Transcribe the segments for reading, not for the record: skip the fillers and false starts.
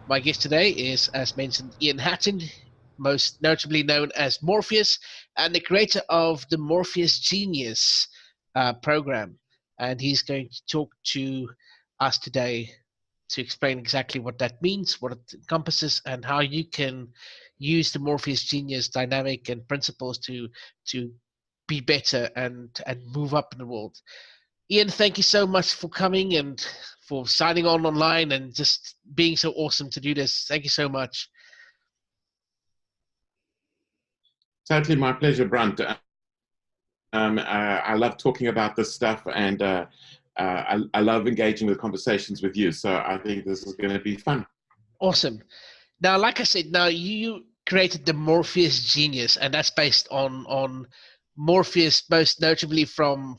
My guest today is, as mentioned, Ian Hatton, most notably known as Morpheus, and the creator of the Morpheus Genius program. And he's going to talk to us today to explain exactly what that means, what it encompasses, and how you can use the Morpheus Genius dynamic and principles to be better and move up in the world. Ian, thank you so much for coming and for signing on online and just being so awesome to do this. Thank you so much. Totally my pleasure, Brunt. I love talking about this stuff, and I love engaging with conversations with you. So I think this is going to be fun. Awesome. Now, like I said, now you created the Morpheus Genius, and that's based on Morpheus, most notably from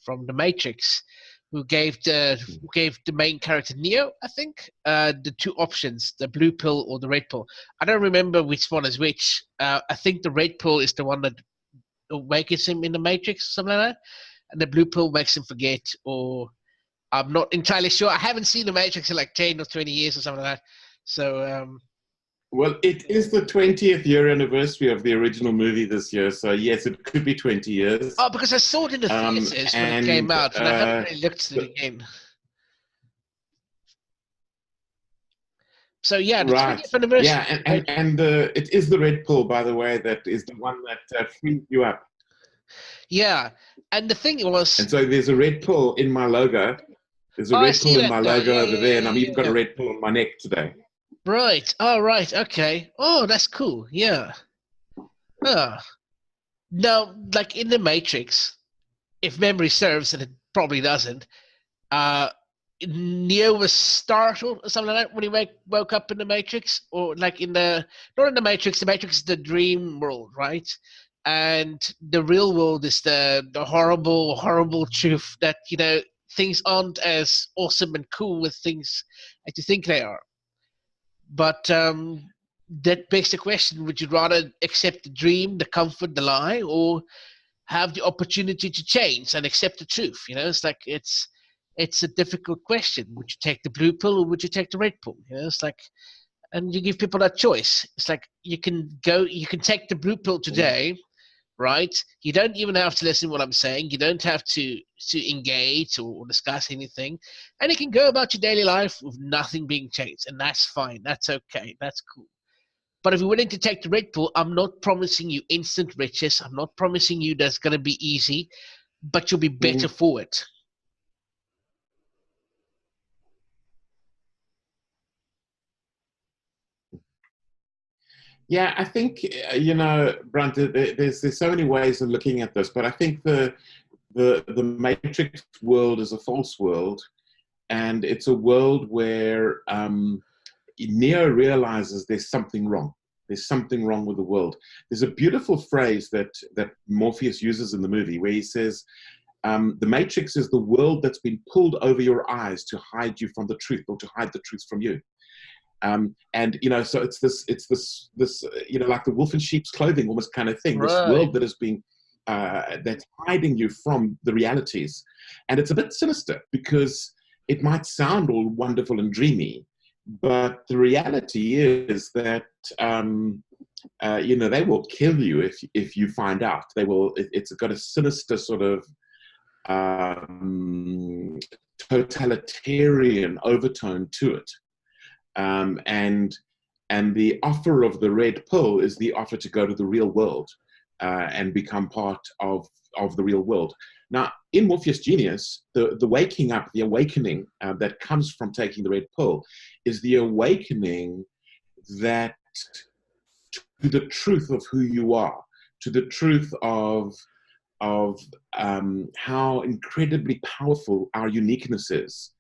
the Matrix, who gave the main character Neo, I think, the two options, the blue pill or the red pill. I don't remember which one is which. I think the red pill is the one that wakens him in the Matrix, something like that, and the blue pill makes him forget, or I'm not entirely sure. I haven't seen the Matrix in like 10 or 20 years or something like that. So, well, it is the 20th year anniversary of the original movie this year. So yes, it could be 20 years. Oh, because I saw it in the theaters when it came out, and I haven't really looked at it again. So yeah, the 20th anniversary. Yeah, and it is the red pill, by the way, that is the one that frees you up. Yeah, and the thing was, and so there's a red pill in my logo. There's a red pill in my logo over there, and I've even got a red pill on my neck today. Right. Oh, right. Okay. Oh, that's cool. Yeah. Now, like in the Matrix, if memory serves, and it probably doesn't, Neo was startled or something like that when he woke up in the Matrix, or like not in the Matrix. The Matrix is the dream world, right? And the real world is the horrible, horrible truth that things aren't as awesome and cool with things as you think they are. But that begs the question: would you rather accept the dream, the comfort, the lie, or have the opportunity to change and accept the truth? It's like it's a difficult question. Would you take the blue pill or would you take the red pill? It's like, and you give people that choice. It's like you can take the blue pill today, right? You don't even have to listen to what I'm saying. You don't have to engage or discuss anything, and you can go about your daily life with nothing being changed, and that's fine. That's okay. That's cool. But if you're willing to take the red pill, I'm not promising you instant riches. I'm not promising you that's going to be easy, but you'll be better for it. Yeah, I think Brunt, there's so many ways of looking at this, but I think the Matrix world is a false world, and it's a world where Neo realizes there's something wrong. There's something wrong with the world. There's a beautiful phrase that Morpheus uses in the movie where he says, the Matrix is the world that's been pulled over your eyes to hide you from the truth, or to hide the truth from you. So it's this like the wolf in sheep's clothing almost kind of thing. Right. This world that is being that's hiding you from the realities, and it's a bit sinister because it might sound all wonderful and dreamy, but the reality is that they will kill you if you find out. They will. It's got a sinister sort of totalitarian overtone to it. And the offer of the red pill is the offer to go to the real world and become part of the real world. Now, in Morpheus Genius, the waking up, the awakening that comes from taking the red pill is the awakening that to the truth of who you are, to the truth of how incredibly powerful our uniqueness is,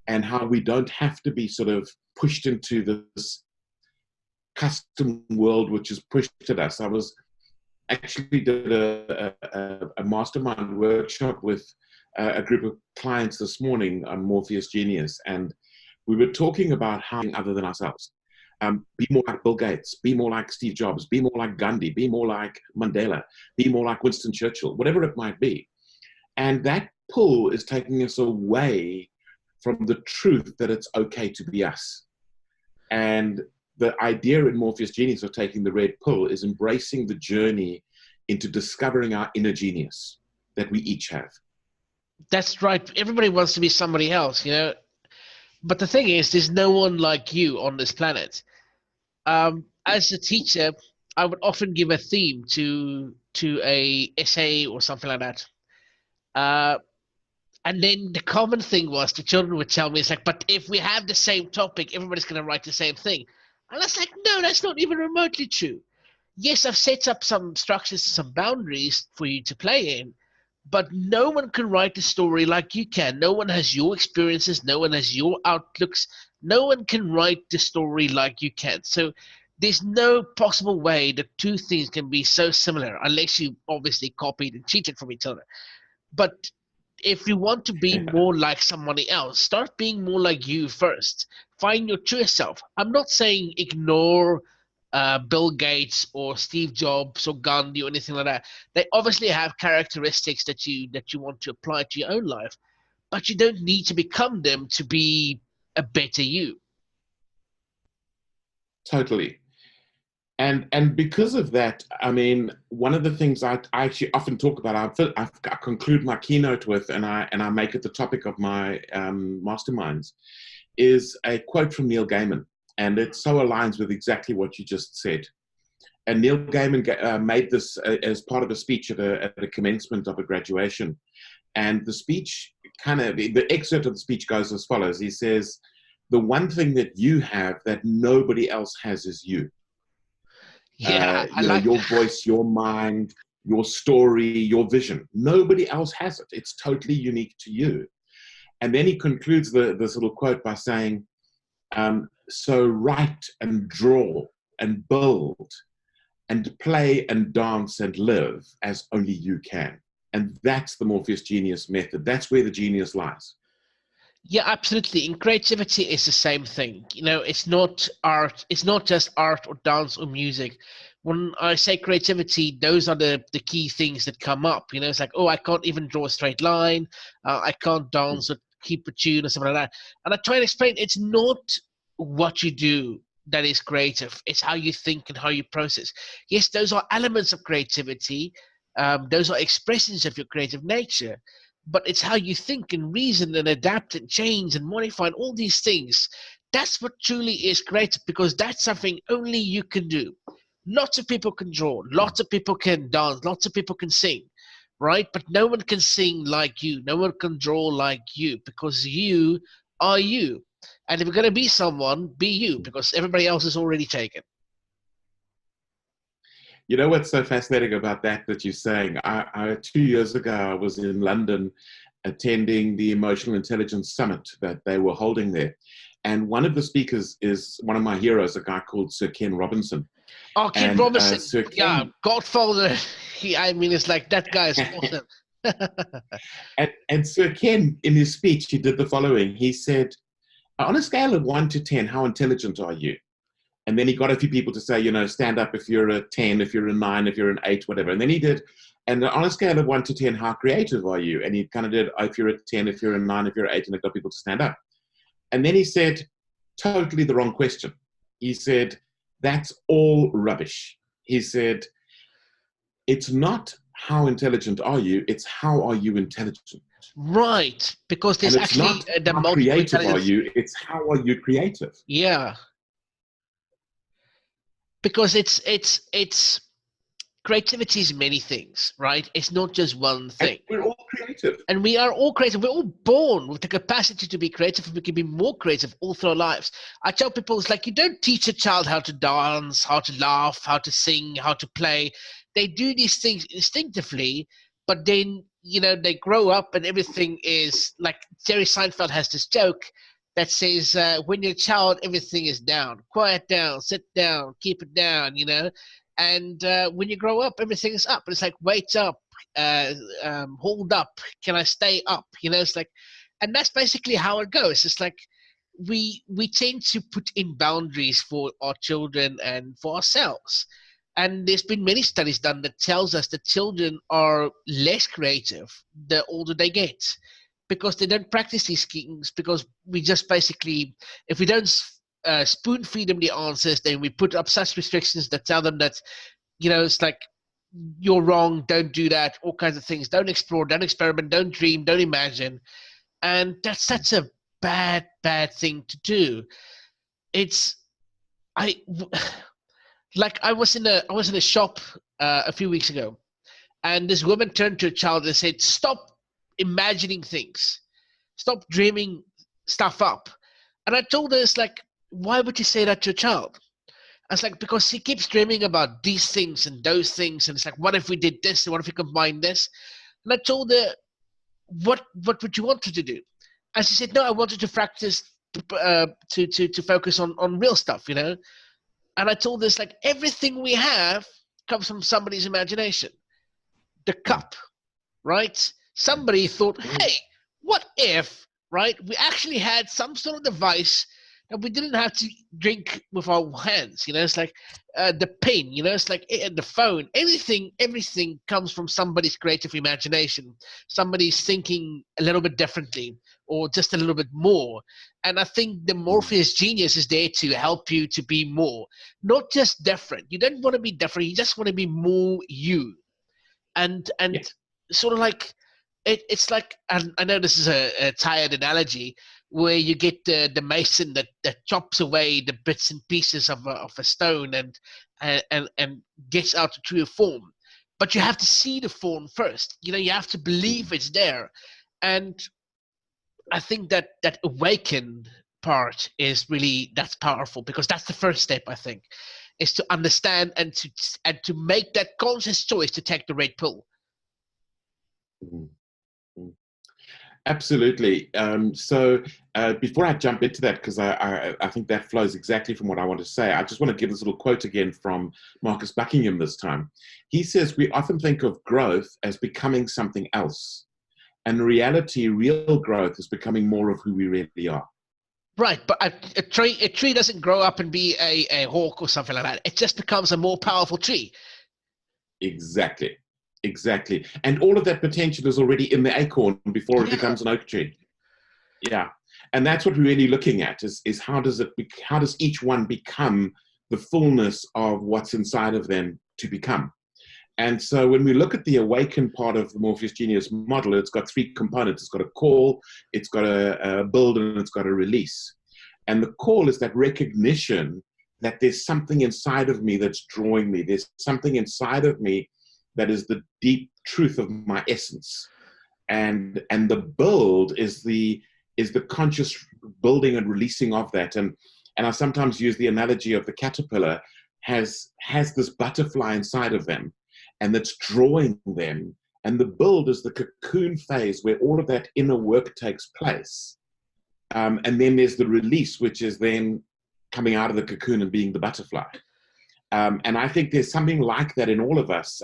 and how we don't have to be sort of pushed into this custom world which is pushed at us. I was actually did a mastermind workshop with a group of clients this morning on Morpheus Genius, and we were talking about how other than ourselves. Be more like Bill Gates, be more like Steve Jobs, be more like Gandhi, be more like Mandela, be more like Winston Churchill, whatever it might be. And that pull is taking us away from the truth that it's okay to be us. And the idea in Morpheus Genius of taking the red pill is embracing the journey into discovering our inner genius that we each have. That's right. Everybody wants to be somebody else, you know. But the thing is, there's no one like you on this planet. As a teacher, I would often give a theme to a essay or something like that. Uh, and then the common thing was the children would tell me, it's like, but if we have the same topic, everybody's going to write the same thing. And I was like, no, that's not even remotely true. Yes, I've set up some structures, some boundaries for you to play in, but no one can write the story like you can. No one has your experiences. No one has your outlooks. No one can write the story like you can. So there's no possible way that two things can be so similar unless you obviously copied and cheated from each other. But if you want to be more like somebody else, start being more like you first. Find your true self. I'm not saying ignore Bill Gates or Steve Jobs or Gandhi or anything like that. They obviously have characteristics that you want to apply to your own life, but you don't need to become them to be a better you. Totally. And because of that, I mean, one of the things I actually often talk about, I conclude my keynote with, and I make it the topic of my masterminds, is a quote from Neil Gaiman, and it so aligns with exactly what you just said. And Neil Gaiman made this as part of a speech at a commencement of a graduation, and the speech the excerpt of the speech goes as follows. He says, "The one thing that you have that nobody else has is you." Yeah, I You know, like your that. voice, your mind, your story, your vision. Nobody else has it. It's totally unique to you. And then he concludes this little quote by saying, so write and draw and build and play and dance and live as only you can. And that's the Morpheus Genius method. That's where the genius lies. Yeah, absolutely. And creativity is the same thing. You know, it's not art. It's not just art or dance or music. When I say creativity, those are the key things that come up. You know, it's like, oh, I can't even draw a straight line. I can't dance or keep a tune or something like that. And I try and explain it's not what you do that is creative. It's how you think and how you process. Yes, those are elements of creativity. Those are expressions of your creative nature, but it's how you think and reason and adapt and change and modify and all these things. That's what truly is creative, because that's something only you can do. Lots of people can draw, lots of people can dance, lots of people can sing, right? But no one can sing like you, no one can draw like you, because you are you. And if you're going to be someone, be you, because everybody else is already taken. You know what's so fascinating about that you're saying? 2 years ago, I was in London attending the Emotional Intelligence Summit that they were holding there. And one of the speakers is one of my heroes, a guy called Sir Ken Robinson. Oh, Ken And Robinson, Sir yeah, Ken, Godfather. I mean, it's like that guy is awesome. and Sir Ken, in his speech, he did the following. He said, on a scale of 1 to 10, how intelligent are you? And then he got a few people to say, you know, stand up if you're a 10, if you're a 9, if you're an 8, whatever. And then he did, and on a scale of 1 to 10, how creative are you? And he kind of did, if you're a 10, if you're a 9, if you're an 8, and it got people to stand up. And then he said, totally the wrong question. He said, that's all rubbish. He said, it's not how intelligent are you, it's how are you intelligent. Right, because And there's it's actually not the how multiple creative are intelligence. you, it's how are you creative. Yeah, because it's creativity is many things, right? It's not just one And thing. we're all creative. And we are all creative. We're all born with the capacity to be creative, and we can be more creative all through our lives. I tell people, it's like you don't teach a child how to dance, how to laugh, how to sing, how to play. They do these things instinctively, but then, you know, they grow up and everything is like Jerry Seinfeld has this joke that says, when you're a child, everything is down. Quiet down, sit down, keep it down, you know? And when you grow up, everything is up. And it's like, wait up, uh, hold up, can I stay up? You know, it's like, and that's basically how it goes. It's like we tend to put in boundaries for our children and for ourselves. And there's been many studies done that tells us that children are less creative the older they get, because they don't practice these things, because we just basically, if we don't spoon feed them the answers. Then we put up such restrictions that tell them that, it's like, you're wrong, don't do that, all kinds of things. Don't explore, don't experiment, don't dream, don't imagine. And that's such a bad thing to do. I was in a shop a few weeks ago, and this woman turned to a child and said, "Stop imagining things, stop dreaming stuff up." And I told her, it's like, why would you say that to a child? I was like, because he keeps dreaming about these things and those things, and it's like, what if we did this, and what if we combined this? And I told her, what would you want her to do? And she said, no, I wanted to practice to focus on real stuff, And I told her, it's like, everything we have comes from somebody's imagination. The cup, right? Somebody thought, hey, what if, right, we actually had some sort of device that we didn't have to drink with our hands, It's like the pen, it's like the phone. Everything comes from somebody's creative imagination. Somebody's thinking a little bit differently or just a little bit more. And I think the Morpheus genius is there to help you to be more, not just different. You don't want to be different. You just want to be more you. And sort of like, it's like, and I know this is a tired analogy, where you get the mason that chops away the bits and pieces of a stone and gets out the true form. But you have to see the form first. You have to believe it's there. And I think that awakened part is really, that's powerful, because that's the first step, I think, is to understand and to make that conscious choice to take the red pill. Absolutely. So before I jump into that, because I think that flows exactly from what I want to say, I just want to give this little quote again from Marcus Buckingham this time. He says, we often think of growth as becoming something else. And in reality, real growth is becoming more of who we really are. Right, but a tree doesn't grow up and be a hawk or something like that. It just becomes a more powerful tree. Exactly. And all of that potential is already in the acorn before it becomes an oak tree. Yeah. And that's what we're really looking at is how does each one become the fullness of what's inside of them to become. And so when we look at the awakened part of the Morpheus Genius model, it's got three components. It's got a call, it's got a build, and it's got a release. And the call is that recognition that there's something inside of me that's drawing me. There's something inside of me that is the deep truth of my essence. And the build is the conscious building and releasing of that. And I sometimes use the analogy of the caterpillar has this butterfly inside of them, and that's drawing them. And the build is the cocoon phase where all of that inner work takes place. And then there's the release, which is then coming out of the cocoon and being the butterfly. And I think there's something like that in all of us,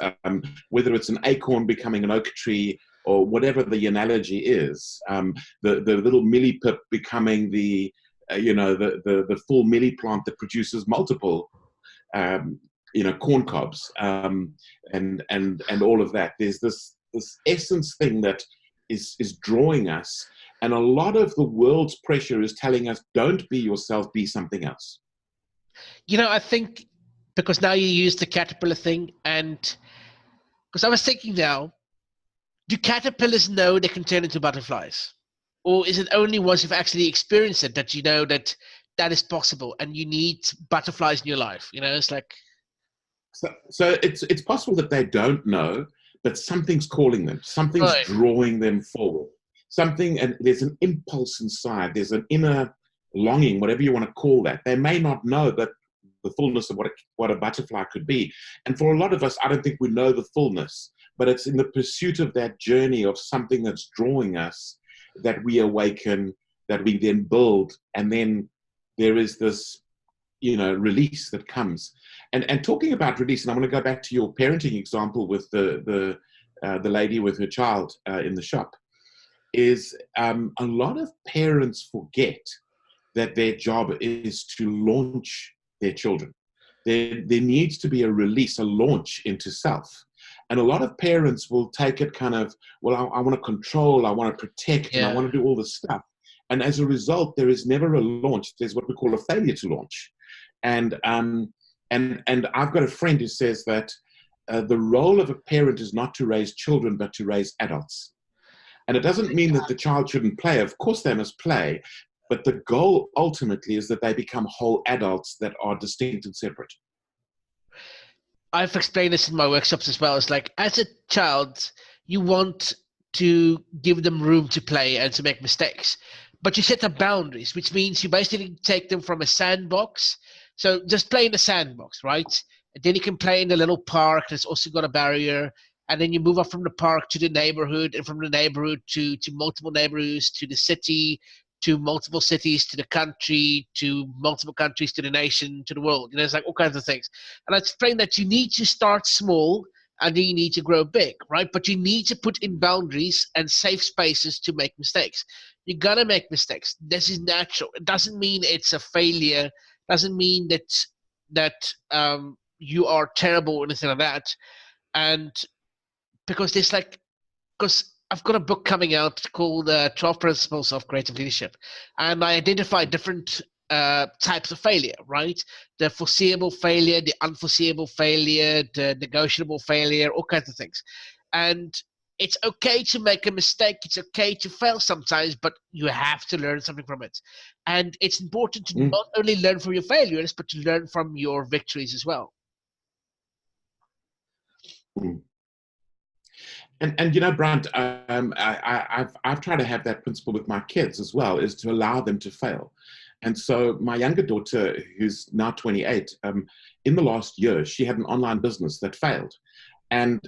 whether it's an acorn becoming an oak tree or whatever the analogy is, the little millipip becoming the full milli plant that produces multiple corn cobs, and all of that. There's this essence thing that is drawing us, and a lot of the world's pressure is telling us, don't be yourself, be something else. I think, because now you use the caterpillar thing, and because I was thinking now, do caterpillars know they can turn into butterflies? Or is it only once you've actually experienced it that you know that is possible and you need butterflies in your life? It's like... So it's possible that they don't know, but something's calling them. Something's drawing them forward. And there's an impulse inside. There's an inner longing, whatever you want to call that. They may not know that the fullness of what a butterfly could be. And for a lot of us, I don't think we know the fullness, but it's in the pursuit of that journey of something that's drawing us that we awaken, that we then build, and then there is this, release that comes. And talking about release, and I'm going to go back to your parenting example with the lady with her child in the shop, is a lot of parents forget that their job is to launch their children. There needs to be a release, a launch into self. And a lot of parents will take it kind of, well, I want to control, I want to protect, and I want to do all this stuff. And as a result, there is never a launch. There's what we call a failure to launch. And I've got a friend who says that the role of a parent is not to raise children, but to raise adults. And it doesn't mean that the child shouldn't play. Of course they must play. But the goal ultimately is that they become whole adults that are distinct and separate. I've explained this in my workshops as well. It's like, as a child, you want to give them room to play and to make mistakes, but you set up boundaries, which means you basically take them from a sandbox. So just play in the sandbox, right? And then you can play in the little park that's also got a barrier. And then you move up from the park to the neighborhood, and from the neighborhood to multiple neighborhoods, to the city, to multiple cities, to the country, to multiple countries, to the nation, to the world. You know, it's like all kinds of things. And I explained that you need to start small and then you need to grow big, right? But you need to put in boundaries and safe spaces to make mistakes. You're gonna make mistakes. This is natural. It doesn't mean it's a failure. It doesn't mean that you are terrible or anything like that. And because I've got a book coming out called 12 Principles of Creative Leadership, and I identify different types of failure, right? The foreseeable failure, the unforeseeable failure, the negotiable failure, all kinds of things. And it's okay to make a mistake. It's okay to fail sometimes, but you have to learn something from it. And it's important to not only learn from your failures, but to learn from your victories as well. And you know, Brant, I've tried to have that principle with my kids as well, is to allow them to fail. And so my younger daughter, who's now 28, in the last year, she had an online business that failed. And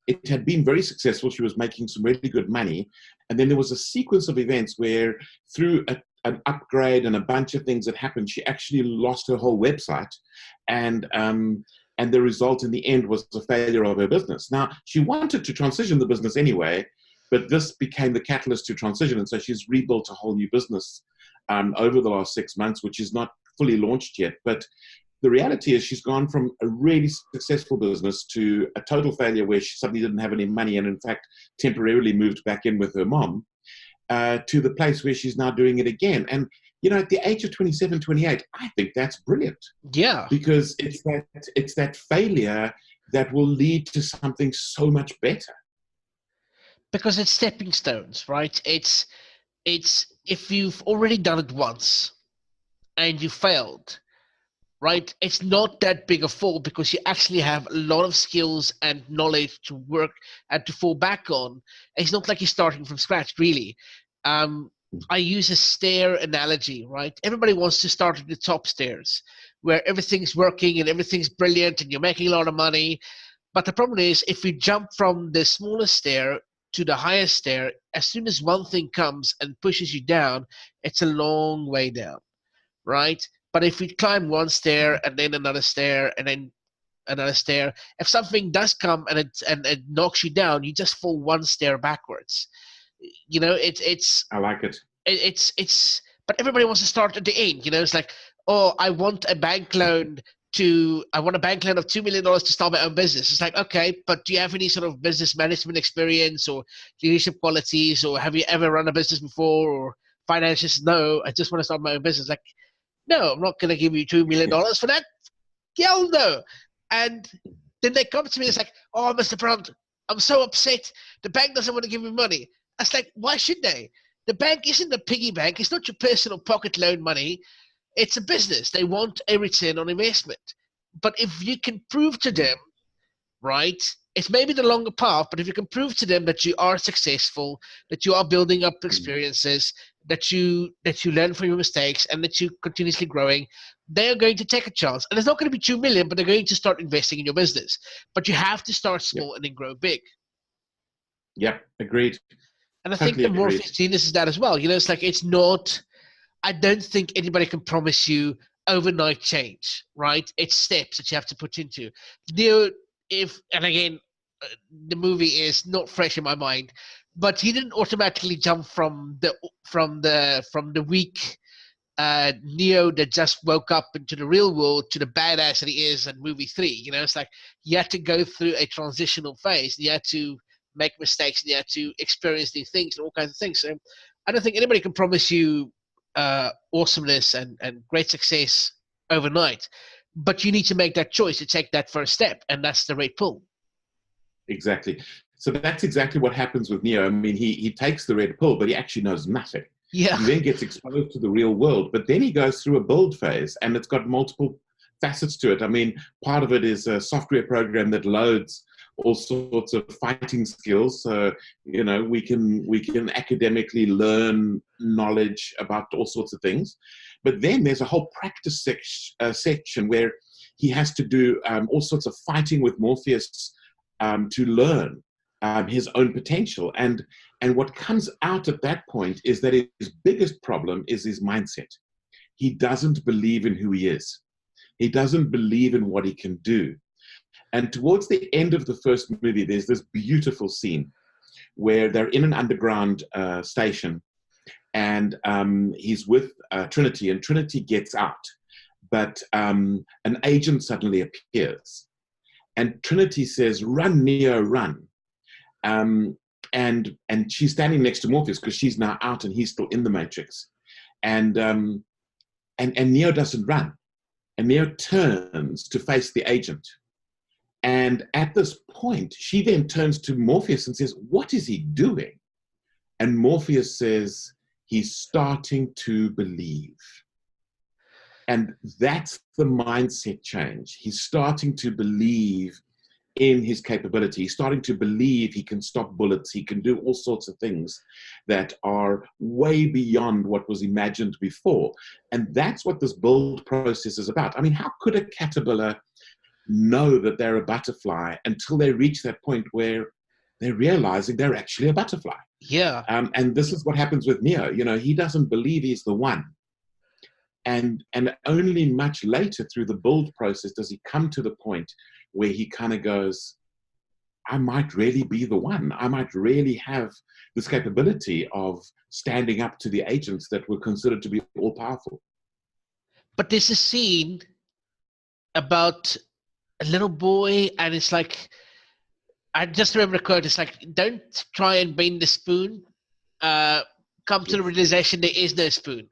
it had been very successful. She was making some really good money. And then there was a sequence of events where through an upgrade and a bunch of things that happened, she actually lost her whole website. And the result in the end was the failure of her business. Now, she wanted to transition the business anyway, but this became the catalyst to transition. And so she's rebuilt a whole new business over the last 6 months, which is not fully launched yet. But the reality is she's gone from a really successful business to a total failure where she suddenly didn't have any money and, in fact, temporarily moved back in with her mom, to the place where she's now doing it again. And you know, at the age of 27, 28, I think that's brilliant. Yeah. Because it's that failure that will lead to something so much better. Because it's stepping stones, right? It's if you've already done it once and you failed, right? It's not that big a fall because you actually have a lot of skills and knowledge to work and to fall back on. It's not like you're starting from scratch, really. I use a stair analogy, right? Everybody wants to start at the top stairs where everything's working and everything's brilliant and you're making a lot of money. But the problem is, if you jump from the smallest stair to the highest stair, as soon as one thing comes and pushes you down, it's a long way down, right? But if you climb one stair and then another stair and then another stair, if something does come and it knocks you down, you just fall one stair backwards. You know, it's I like it. It's but everybody wants to start at the end. You know, it's like, oh, I want a bank loan of $2 million to start my own business. It's like, okay, but do you have any sort of business management experience or leadership qualities, or have you ever run a business before, or finances? No, I just want to start my own business. Like, no, I'm not going to give you $2 million for that. Hell no. And then they come to me and it's like, oh, Mr. Brunt, I'm so upset. The bank doesn't want to give me money. I was like, why should they? The bank isn't a piggy bank. It's not your personal pocket loan money. It's a business. They want a return on investment. But if you can prove to them, right, it's maybe the longer path, but if you can prove to them that you are successful, that you are building up experiences, that you learn from your mistakes, and that you're continuously growing, they're going to take a chance. And it's not going to be 2 million, but they're going to start investing in your business. But you have to start small and then grow big. Yep, agreed. And I think the Morpheus genius is that as well. You know, it's like, it's not, I don't think anybody can promise you overnight change, right? It's steps that you have to put into. And again, the movie is not fresh in my mind, but he didn't automatically jump from the weak Neo that just woke up into the real world to the badass that he is in movie 3. You know, it's like you had to go through a transitional phase. You had to make mistakes and you had to experience new things and all kinds of things. So I don't think anybody can promise you awesomeness and great success overnight, but you need to make that choice to take that first step, and that's the red pill. Exactly. So that's exactly what happens with Neo. I mean, he takes the red pill, but he actually knows nothing. Yeah. He then gets exposed to the real world, but then he goes through a build phase, and it's got multiple facets to it. I mean, part of it is a software program that loads all sorts of fighting skills. So, you know, we can academically learn knowledge about all sorts of things. But then there's a whole practice section where he has to do all sorts of fighting with Morpheus to learn his own potential. And what comes out at that point is that his biggest problem is his mindset. He doesn't believe in who he is. He doesn't believe in what he can do. And towards the end of the first movie, there's this beautiful scene where they're in an underground station, and he's with Trinity, and Trinity gets out, but an agent suddenly appears. And Trinity says, "Run, Neo, run." And she's standing next to Morpheus because she's now out and he's still in the Matrix. And Neo doesn't run. And Neo turns to face the agent. And at this point, she then turns to Morpheus and says, "What is he doing?" And Morpheus says, "He's starting to believe." And that's the mindset change. He's starting to believe in his capability. He's starting to believe he can stop bullets. He can do all sorts of things that are way beyond what was imagined before. And that's what this build process is about. I mean, how could a caterpillar know that they're a butterfly until they reach that point where they're realizing they're actually a butterfly? Yeah. And this is what happens with Neo. You know, he doesn't believe he's the one. And only much later through the build process does he come to the point where he kind of goes, I might really be the one. I might really have this capability of standing up to the agents that were considered to be all powerful. But there's a scene about a little boy, and it's like, I just remember the quote, it's like, "Don't try and bend the spoon. Come to the realization there is no spoon."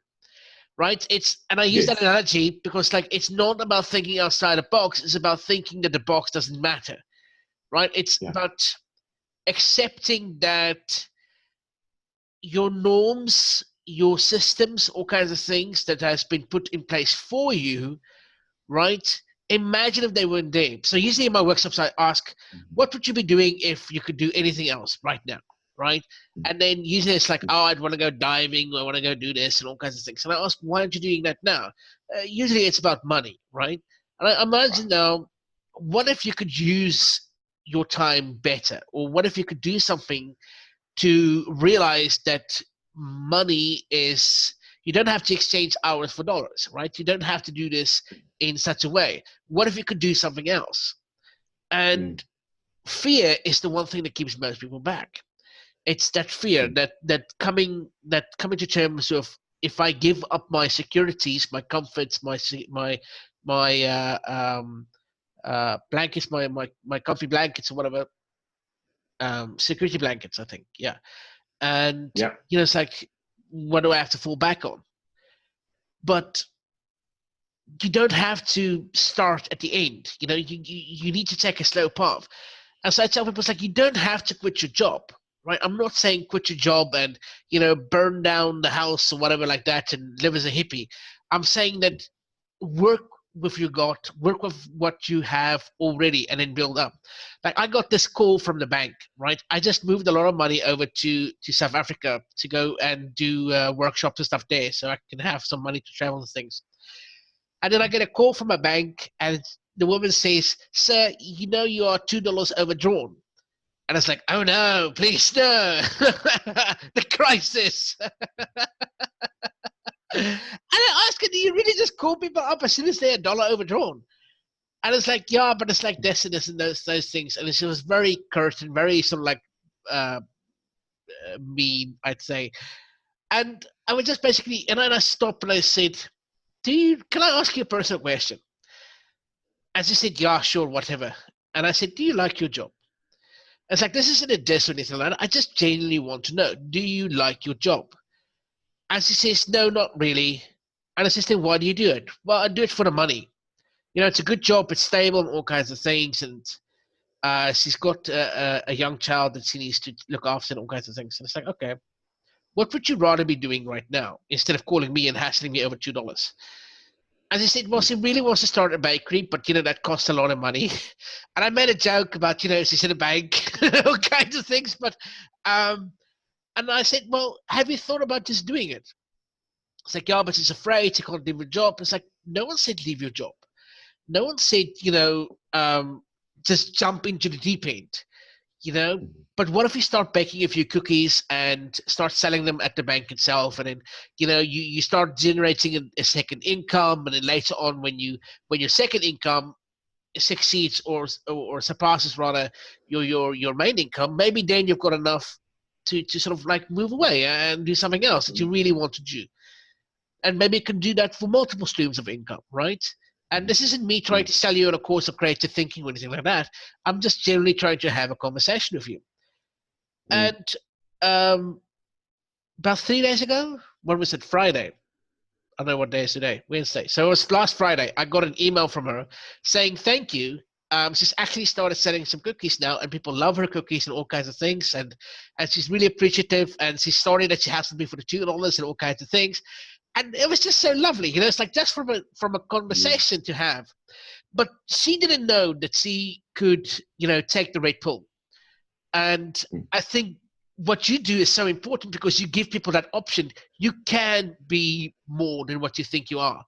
Right? And I use that analogy because, like, it's not about thinking outside the box. It's about thinking that the box doesn't matter. Right? It's about accepting that your norms, your systems, all kinds of things that has been put in place for you, right? Imagine if they weren't there. So usually in my workshops, I ask, what would you be doing if you could do anything else right now? Right? And then usually it's like, oh, I'd want to go diving, or I want to go do this and all kinds of things. And I ask, why aren't you doing that now? Usually it's about money, right? And I imagine now, what if you could use your time better? Or what if you could do something to realize that money is, you don't have to exchange hours for dollars, right? You don't have to do this in such a way. What if you could do something else? And fear is the one thing that keeps most people back. It's that fear, that coming to terms with, if I give up my securities, my comforts, my blankets, my comfy blankets or whatever, security blankets, I think, and you know, it's like, what do I have to fall back on? But you don't have to start at the end. You know, you need to take a slow path. And so I tell people, it's like, you don't have to quit your job. Right? I'm not saying quit your job and, you know, burn down the house or whatever like that and live as a hippie. I'm saying that work with your God, work with what you have already, and then build up. Like, I got this call from the bank, right? I just moved a lot of money over to South Africa to go and do workshops and stuff there, so I can have some money to travel and things. And then I get a call from a bank, and the woman says, "Sir, you know you are $2 overdrawn." And it's like, oh no, please no, the crisis. And I ask her, do you really just call people up as soon as they're $1 overdrawn? And it's like, yeah, but it's like this and this and those things. And she was very curt and very sort of like mean, I'd say. And I was just basically, and then I stopped and I said, can I ask you a personal question? And she said, yeah, sure, whatever. And I said, do you like your job? It's like, this isn't a diss or anything like that. I just genuinely want to know, do you like your job? And she says, no, not really. And I says, then why do you do it? Well, I do it for the money. It's a good job, it's stable and all kinds of things. And she's got a young child that she needs to look after and all kinds of things. And it's like, okay, what would you rather be doing right now instead of calling me and hassling me over $2? And she said, well, she really wants to start a bakery, but, that costs a lot of money. And I made a joke about, she's in a bank, all kinds of things. But, and I said, well, have you thought about just doing it? It's like, yeah, but she's afraid she can't leave her job. It's like, no one said leave your job. No one said, just jump into the deep end, But what if you start baking a few cookies and start selling them at the bank itself, and then, you start generating a second income, and then later on, when your second income succeeds or surpasses rather your main income, maybe then you've got enough to sort of like move away and do something else that you really want to do. And maybe you can do that for multiple streams of income, right? And this isn't me trying to sell you on a course of creative thinking or anything like that. I'm just generally trying to have a conversation with you. And about 3 days ago, when was it? Friday. I don't know what day is today. Wednesday. So it was last Friday. I got an email from her saying thank you. She's actually started selling some cookies now, and people love her cookies and all kinds of things. And she's really appreciative. And she's sorry that she has to be for the $2 and all kinds of things. And it was just so lovely, it's like just from a conversation to have. But she didn't know that she could, take the red pill. And I think what you do is so important because you give people that option. You can be more than what you think you are.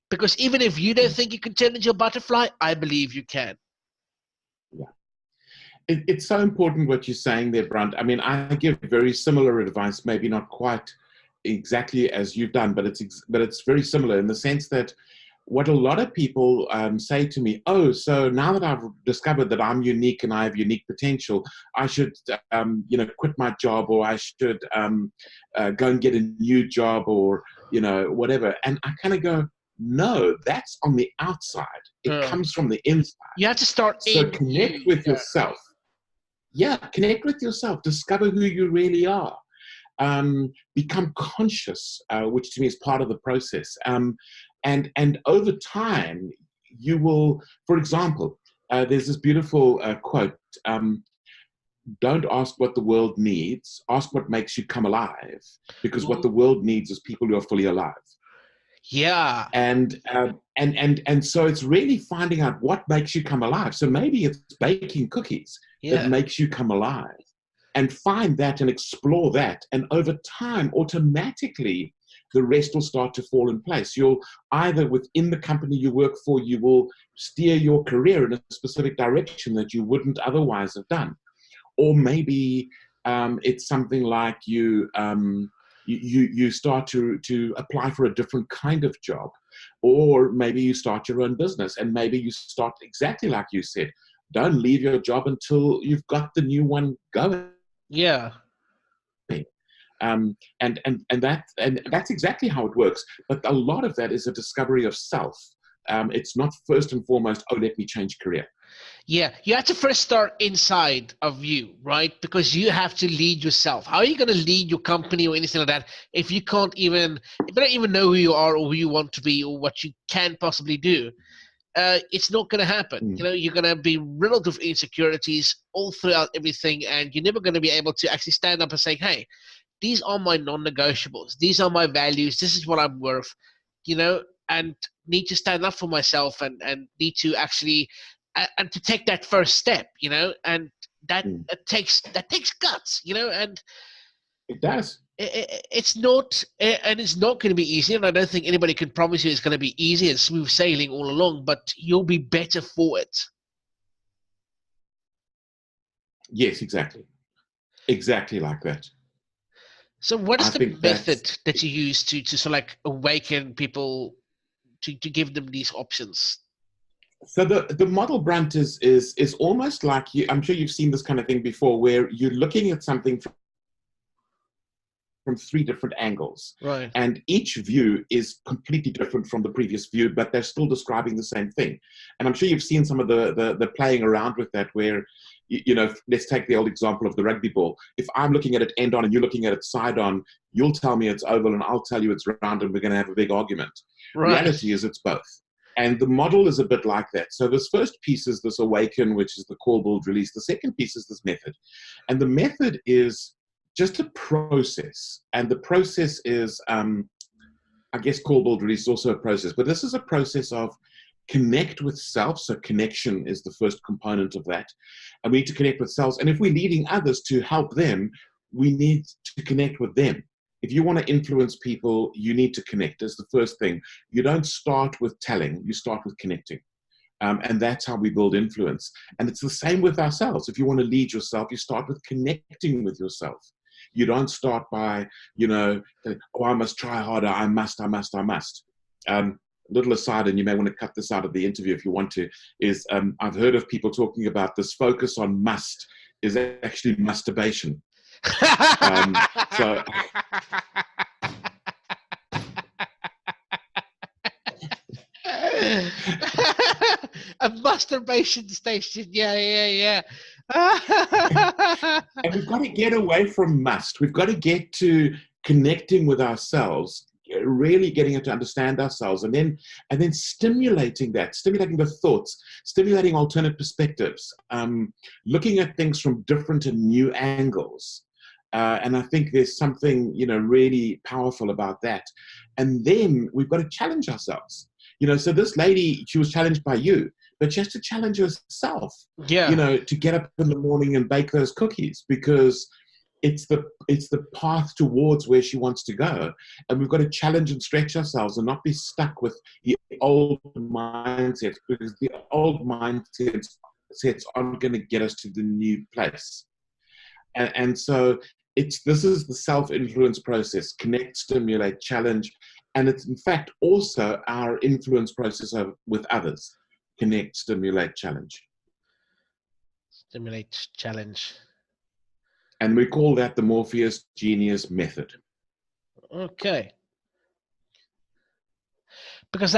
Because even if you don't think you can turn into a butterfly, I believe you can. Yeah. It's so important what you're saying there, Brunt. I mean, I give very similar advice, maybe not quite exactly as you've done, but it's very similar in the sense that what a lot of people say to me, oh, so now that I've discovered that I'm unique and I have unique potential, I should quit my job, or I should go and get a new job, or whatever. And I kind of go, no, that's on the outside. It comes from the inside. You have to start. So connect with yourself. Yeah, connect with yourself. Discover who you really are. Become conscious, which to me is part of the process. And over time, you will, for example, there's this beautiful quote, don't ask what the world needs, ask what makes you come alive, because what the world needs is people who are fully alive. Yeah. And so it's really finding out what makes you come alive. So maybe it's baking cookies that makes you come alive. And find that and explore that. And over time, automatically, the rest will start to fall in place. You'll either within the company you work for, you will steer your career in a specific direction that you wouldn't otherwise have done. Or maybe it's something like you start to apply for a different kind of job. Or maybe you start your own business, and maybe you start exactly like you said. Don't leave your job until you've got the new one going. Yeah. And that's exactly how it works. But a lot of that is a discovery of self. It's not first and foremost, oh, let me change career. Yeah, you have to first start inside of you, right? Because you have to lead yourself. How are you going to lead your company or anything like that if you don't even know who you are or who you want to be or what you can possibly do? It's not going to happen. You're going to be riddled with insecurities all throughout everything, and you're never going to be able to actually stand up and say, hey, these are my non-negotiables. These are my values. This is what I'm worth, and need to stand up for myself and need to actually and to take that first step, and that takes guts, and it does. It's not going to be easy, and I don't think anybody can promise you it's going to be easy and smooth sailing all along, but you'll be better for it. Yes, exactly like that. So what is the method that you use to sort of like awaken people to give them these options? So the model, Brunt, is almost like I'm sure you've seen this kind of thing before, where you're looking at something from three different angles. Right. And each view is completely different from the previous view, but they're still describing the same thing. And I'm sure you've seen some of the playing around with that, where let's take the old example of the rugby ball. If I'm looking at it end on and you're looking at it side on, you'll tell me it's oval and I'll tell you it's round, and we're going to have a big argument. Right. Reality is it's both. And the model is a bit like that. So this first piece is this awaken, which is the call, build, release. The second piece is this method. And the method is just a process. And the process is, I guess call, build, release is also a process. But this is a process of connect with self. So connection is the first component of that. And we need to connect with selves. And if we're leading others to help them, we need to connect with them. If you want to influence people, you need to connect. That's the first thing. You don't start with telling, you start with connecting. And that's how we build influence. And it's the same with ourselves. If you want to lead yourself, you start with connecting with yourself. You don't start by, oh, I must try harder. I must. Little aside, and you may want to cut this out of the interview if you want to, is I've heard of people talking about this focus on must is actually masturbation. So a masturbation station. Yeah. And we've got to get away from must. We've got to get to connecting with ourselves, really getting to understand ourselves, and then stimulating the thoughts, stimulating alternate perspectives, looking at things from different and new angles. And I think there's something, really powerful about that. And then we've got to challenge ourselves. So this lady, she was challenged by you, but she has to challenge herself, to get up in the morning and bake those cookies, because it's the path towards where she wants to go. And we've got to challenge and stretch ourselves and not be stuck with the old mindsets, because the old mindsets aren't going to get us to the new place. And so this is the self-influence process: connect, stimulate, challenge. And it's in fact also our influence process with others: connect, stimulate, challenge. Stimulate, challenge. And we call that the Morpheus Genius Method. Okay. Because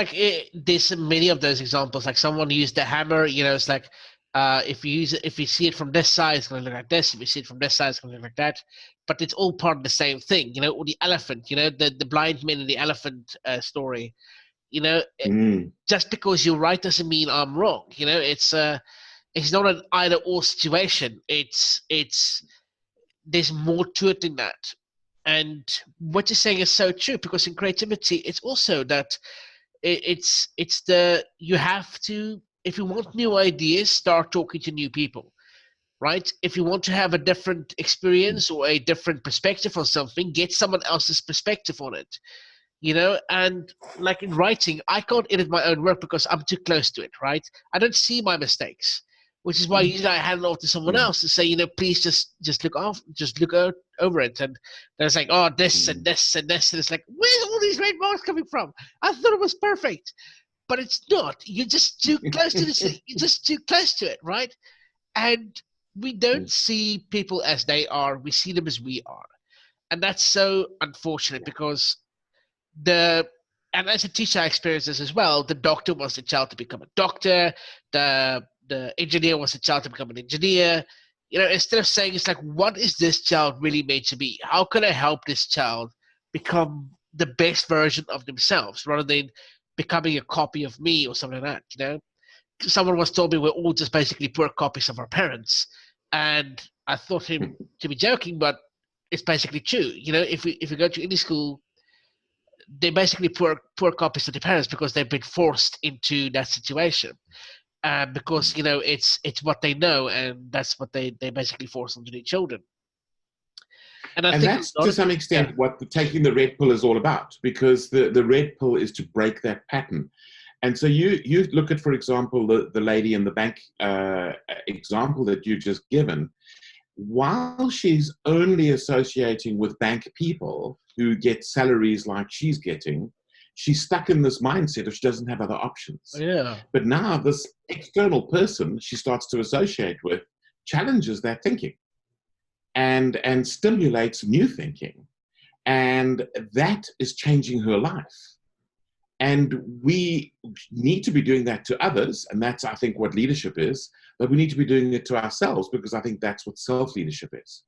there's many of those examples. Like someone used the hammer, it's like, if you see it from this side, it's going to look like this. If you see it from this side, it's going to look like that. But it's all part of the same thing, or the elephant, the blind man and the elephant story. Just because you're right doesn't mean I'm wrong. It's not an either or situation. There's more to it than that. And what you're saying is so true, because in creativity, it's also that you have to, if you want new ideas, start talking to new people, right? If you want to have a different experience or a different perspective on something, get someone else's perspective on it, and like in writing, I can't edit my own work because I'm too close to it, right? I don't see my mistakes, which is why usually I hand it off to someone else to say, please just look over it. And they're like, oh, this and this and this. And it's like, where's all these red marks coming from? I thought it was perfect. But it's not. You're just too close to this. You're just too close to it, right? And we don't see people as they are. We see them as we are. And that's so unfortunate, because and as a teacher, I experienced this as well. The doctor wants the child to become a doctor. The engineer wants the child to become an engineer. Instead of saying, it's like, what is this child really made to be? How can I help this child become the best version of themselves, rather than becoming a copy of me or something like that, Someone once told me we're all just basically poor copies of our parents. And I thought him to be joking, but it's basically true. If we go to any school, they're basically poor copies of their parents, because they've been forced into that situation. Because, it's what they know, and that's what they basically force onto their children. And that's to some extent what taking the red pill is all about, because the red pill is to break that pattern. And so you look at, for example, the lady in the bank example that you just given. While she's only associating with bank people who get salaries like she's getting, she's stuck in this mindset of she doesn't have other options. Yeah. But now this external person she starts to associate with challenges that thinking and stimulates new thinking. And that is changing her life. And we need to be doing that to others. And that's, I think, what leadership is. But we need to be doing it to ourselves, because I think that's what self-leadership is.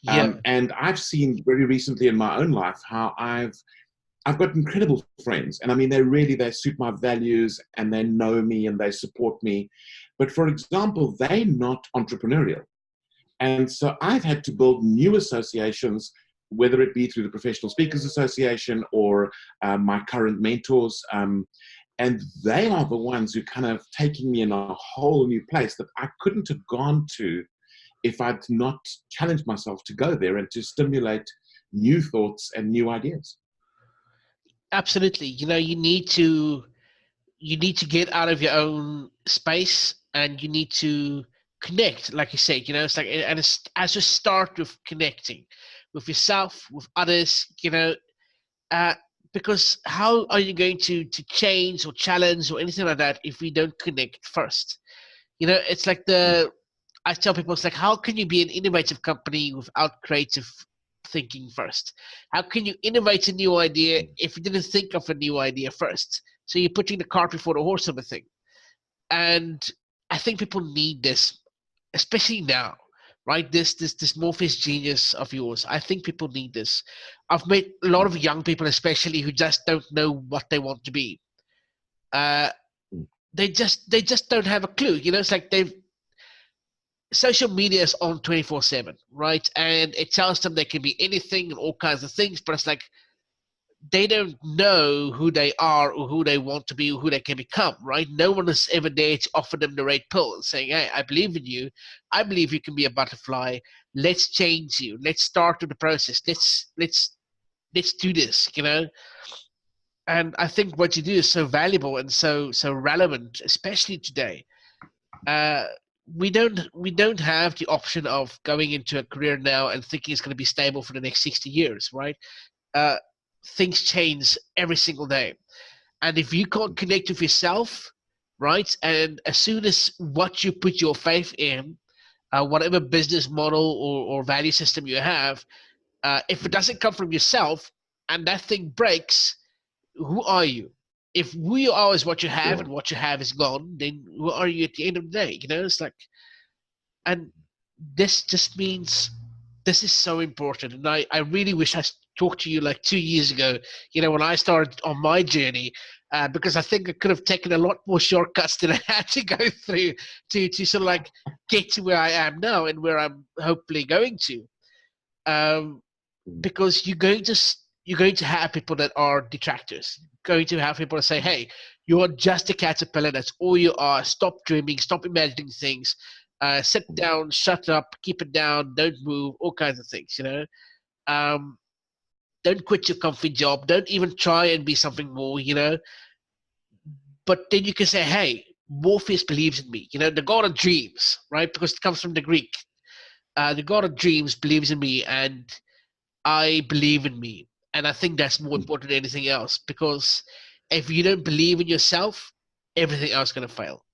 Yeah. And I've seen very recently in my own life how I've got incredible friends. And I mean, they suit my values, and they know me and they support me. But for example, they're not entrepreneurial. And so I've had to build new associations, whether it be through the Professional Speakers Association or my current mentors. And they are the ones who kind of taking me in a whole new place that I couldn't have gone to if I'd not challenged myself to go there and to stimulate new thoughts and new ideas. Absolutely. You need to get out of your own space, and you need to connect, like you said. It's like, and it's as you start with connecting with yourself, with others, uh, because how are you going to change or challenge or anything like that if we don't connect first? It's like I tell people, it's like, how can you be an innovative company without creative thinking first? How can you innovate a new idea if you didn't think of a new idea first? So you're putting the cart before the horse of a thing. And I think people need this, especially now, right? This Morpheus genius of yours. I think people need this. I've met a lot of young people, especially, who just don't know what they want to be. They just don't have a clue. It's like social media is on 24/7, right? And it tells them they can be anything and all kinds of things, but it's like they don't know who they are or who they want to be or who they can become, right? No one is ever there to offer them the right pill and saying, hey, I believe in you. I believe you can be a butterfly. Let's change you. Let's start with the process. Let's do this, And I think what you do is so valuable and so relevant, especially today. We don't have the option of going into a career now and thinking it's going to be stable for the next 60 years, right? uh, Things change every single day. And if you can't connect with yourself, right, and as soon as what you put your faith in, whatever business model or value system you have, if it doesn't come from yourself and that thing breaks, who are you? If who you are is what you have and what you have is gone, then who are you at the end of the day? It's like, and this just means this is so important. And I really wish I talked to you like 2 years ago, when I started on my journey, because I think I could have taken a lot more shortcuts than I had to go through to sort of like get to where I am now and where I'm hopefully going to. Because you're going to have people that are detractors, going to have people that say, hey, you're just a caterpillar, that's all you are, stop dreaming, stop imagining things, sit down, shut up, keep it down, don't move, all kinds of things. Don't quit your comfy job, don't even try and be something more. But then you can say, hey, Morpheus believes in me, the god of dreams, right? Because it comes from the Greek. The god of dreams believes in me, and I believe in me. And I think that's more important than anything else, because if you don't believe in yourself, everything else is going to fail.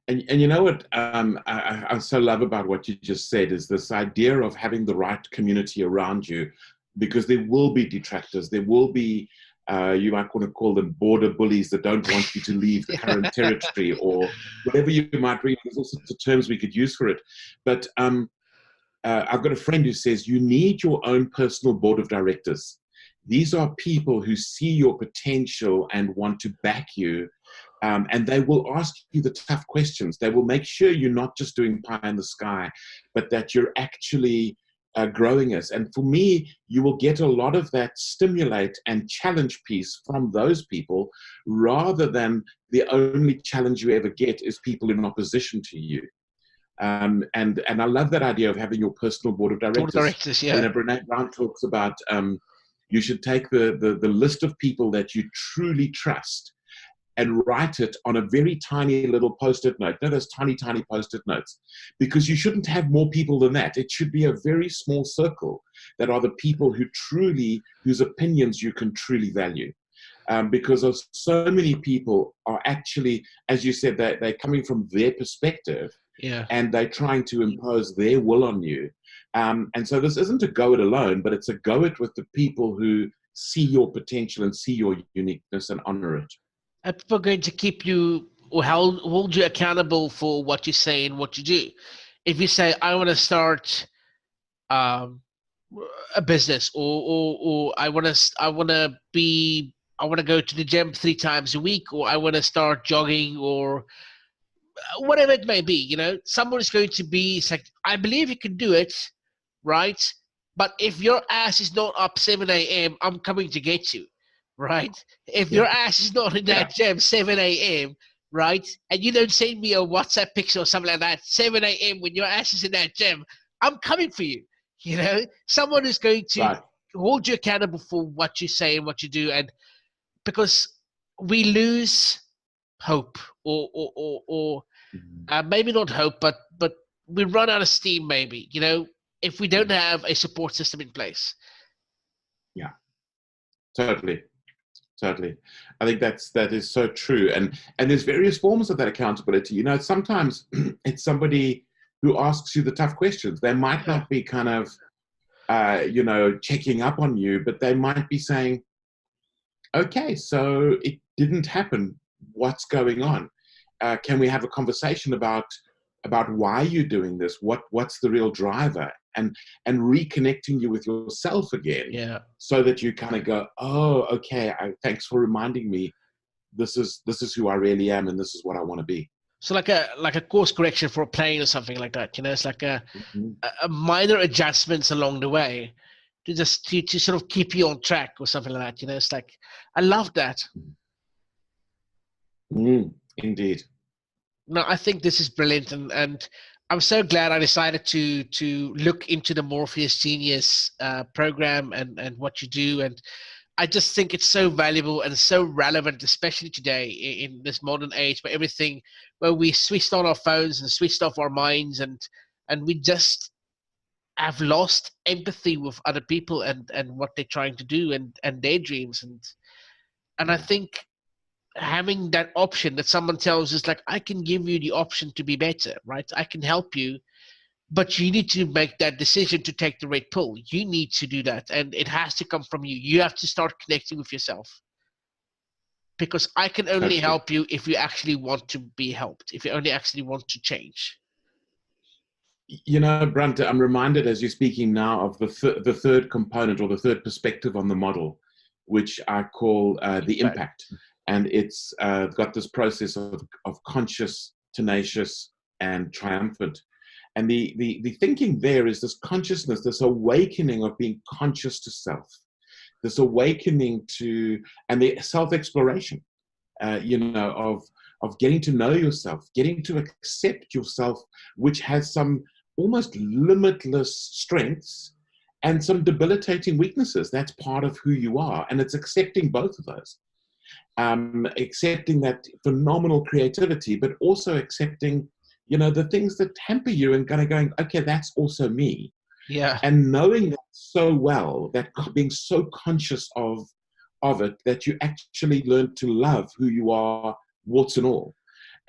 And you know what I so love about what you just said is this idea of having the right community around you, because there will be detractors. There will be, you might want to call them border bullies that don't want you to leave the current territory, or whatever you might read. There's all sorts of terms we could use for it. But I've got a friend who says you need your own personal board of directors. These are people who see your potential and want to back you. And they will ask you the tough questions. They will make sure you're not just doing pie in the sky, but that you're actually growing us. And for me, you will get a lot of that stimulate and challenge piece from those people, rather than the only challenge you ever get is people in opposition to you. And I love that idea of having your personal board of directors. Board of directors, yeah. Brene Brown talks about you should take the list of people that you truly trust and write it on a very tiny little post-it note. No, those tiny post-it notes, because you shouldn't have more people than that. It should be a very small circle that are the people whose opinions you can truly value. Because of so many people are actually, as you said, they're coming from their perspective, and they're trying to impose their will on you. And so this isn't a go it alone, but it's a go it with the people who see your potential and see your uniqueness and honor it. And people are going to keep you or hold you accountable for what you say and what you do. If you say, I want to start um, a business, or I want to go to the gym 3 times a week, or I want to start jogging, or whatever it may be, someone is going to be like, I believe you can do it, right? But if your ass is not up 7 a.m., I'm coming to get you, right? If your ass is not in that gym 7 a.m., right? And you don't send me a WhatsApp picture or something like that, 7 a.m. when your ass is in that gym, I'm coming for you. Someone is going to hold you accountable for what you say and what you do. And because we lose hope or maybe not hope, but we run out of steam, maybe, if we don't have a support system in place. Yeah, totally. I think that is so true. And there's various forms of that accountability. Sometimes it's somebody who asks you the tough questions. They might not be kind of, checking up on you, but they might be saying, okay, so it didn't happen. What's going on? Can we have a conversation about why you're doing this? What's the real driver? And reconnecting you with yourself again, so that you kind of go, oh, okay, thanks for reminding me. This is who I really am, and this is what I want to be. So like a course correction for a plane or something like that. It's like a minor adjustments along the way to just to sort of keep you on track or something like that. It's like, I love that. Indeed. No, I think this is brilliant, and I'm so glad I decided to look into the Morpheus Genius program and what you do, and I just think it's so valuable and so relevant, especially today in this modern age where we switched on our phones and switched off our minds, and we just have lost empathy with other people and what they're trying to do and their dreams, and I think having that option that someone tells us, like, I can give you the option to be better, right? I can help you, but you need to make that decision to take the red pill. You need to do that, and it has to come from you. You have to start connecting with yourself, because I can only help you if you actually want to be helped, if you only actually want to change. Brunt, I'm reminded as you're speaking now of the third component, or the third perspective on the model, which I call the impact. And it's got this process of conscious, tenacious, and triumphant. And the thinking there is this consciousness, this awakening of being conscious to self, this awakening to, and the self-exploration, of getting to know yourself, getting to accept yourself, which has some almost limitless strengths and some debilitating weaknesses. That's part of who you are. And it's accepting both of those. Accepting that phenomenal creativity, but also accepting, the things that hamper you, and kind of going, okay, that's also me. Yeah. And knowing that so well, that being so conscious of it, that you actually learn to love who you are, warts and all.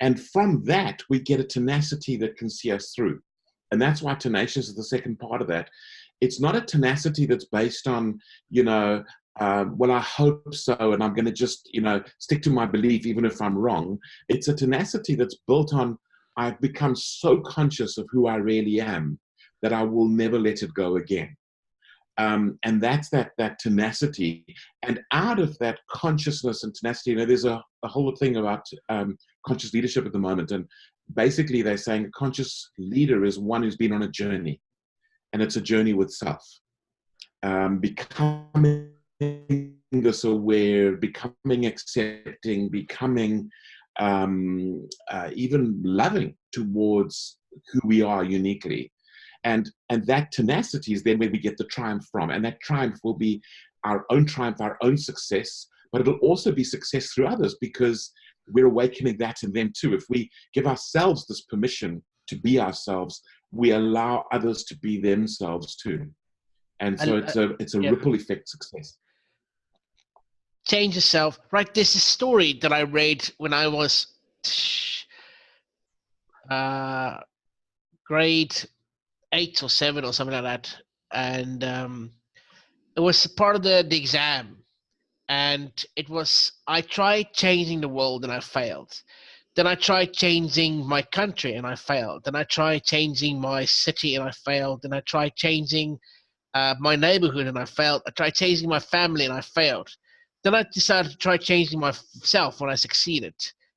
And from that, we get a tenacity that can see us through. And that's why tenacious is the second part of that. It's not a tenacity that's based on, well, I hope so, and I'm going to just, stick to my belief even if I'm wrong. It's a tenacity that's built on, I've become so conscious of who I really am that I will never let it go again. And that's that tenacity. And out of that consciousness and tenacity, there's a whole thing about conscious leadership at the moment. And basically they're saying a conscious leader is one who's been on a journey, and it's a journey with self. Becoming this aware, becoming accepting, becoming even loving towards who we are uniquely. And that tenacity is then where we get the triumph from. And that triumph will be our own triumph, our own success, but it'll also be success through others, because we're awakening that in them too. If we give ourselves this permission to be ourselves, we allow others to be themselves too. And so it's a ripple effect success. Change yourself, right? There's a story that I read when I was grade 8 or 7 or something like that, and it was part of the exam, And I tried changing the world and I failed. Then I tried changing my country and I failed. Then I tried changing my city and I failed. Then I tried changing my neighborhood and I failed. I tried changing my family and I failed. Then I decided to try changing myself when I succeeded.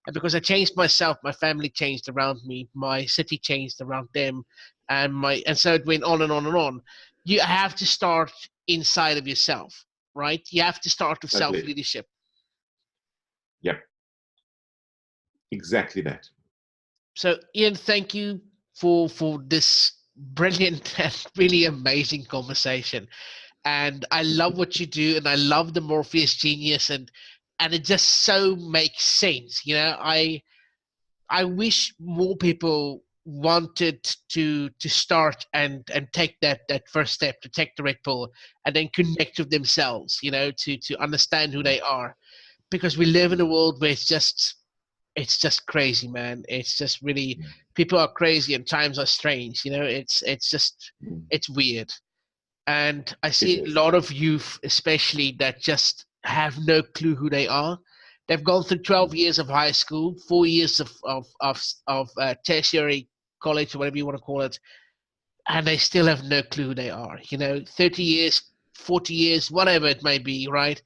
And because I changed myself, my family changed around me, my city changed around them, and so it went on and on and on. You have to start inside of yourself, right? You have to start with self Totally. leadership. Yep. Exactly that. So Ian, thank you for this brilliant and really amazing conversation. And I love what you do, and I love the Morpheus genius, and it just so makes sense. I wish more people wanted to start and take that first step, to take the red pill, and then connect with themselves. To understand who they are, because we live in a world where it's just crazy, man. It's just really, people are crazy and times are strange. It's weird. And I It see a is. lot of youth, especially, that just have no clue who they are. They've gone through 12 years of high school, 4 years of tertiary college, or whatever you want to call it, and they still have no clue who they are. 30 years, 40 years, whatever it may be, right?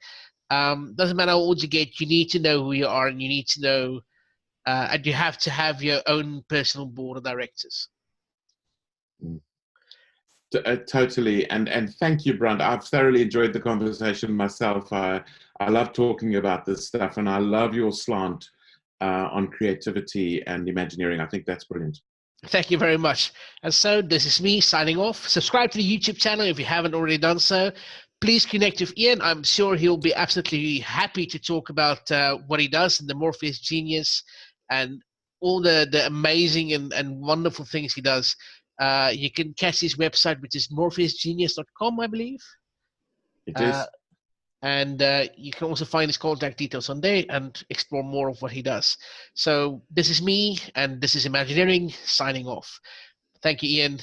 Doesn't matter how old you get, you need to know who you are, and you need to know, and you have to have your own personal board of directors. Totally, and thank you, Brand. I've thoroughly enjoyed the conversation myself. I love talking about this stuff, and I love your slant on creativity and Imagineering. I think that's brilliant. Thank you very much. And so this is me signing off. Subscribe to the YouTube channel if you haven't already done so. Please connect with Ian. I'm sure he'll be absolutely happy to talk about what he does and the Morpheus genius and all the amazing and wonderful things he does. You can catch his website, which is morpheusgenius.com, I believe. It Uh, is. and you can also find his contact details on there and explore more of what he does. So this is me, and this is Imagineering, signing off. Thank you, Ian.